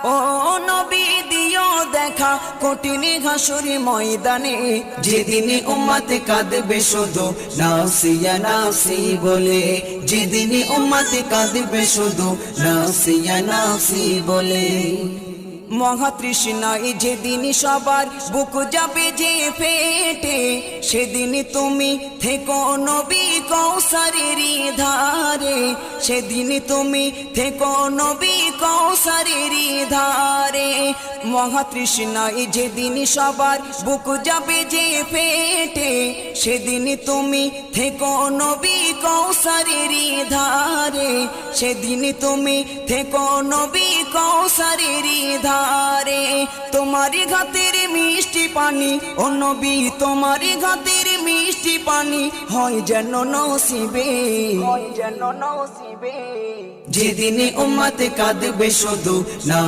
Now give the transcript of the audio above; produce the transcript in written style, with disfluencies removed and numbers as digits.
ও নবী দিও দেখা কঠিন হাসুর ময়দানে, যেদিন উম্মত কাঁদবে শুধু নাসিয়া নাসি বলে, যেদিন উম্মত কাঁদবে শুধু নাসিয়া নাসি বলে। মহাতৃষ্ণায় যেদিন সবার বুক যাবে যে ফেটে, সেদিন তুমি থেকো নবী কৌসারের ধারে, সেদিন তুমি থেকো নবী কৌসারের ধারে। মহাতৃষ্ণায় যেদিন সবার বুক যাবে যে ফেটে, সেদিন তুমি থেকো নবী কৌসারের ধারে, সেদিন তুমি থেকো নবী কৌসারের ধারে। তোমারি ঘাতের মিষ্টি পানি ও নবী, তোমারি ঘাতের মিষ্টি পানি হয় যেন নসিবে, হয় যেন নসিবে। যেদিন উম্মত কাঁদবে শুধু না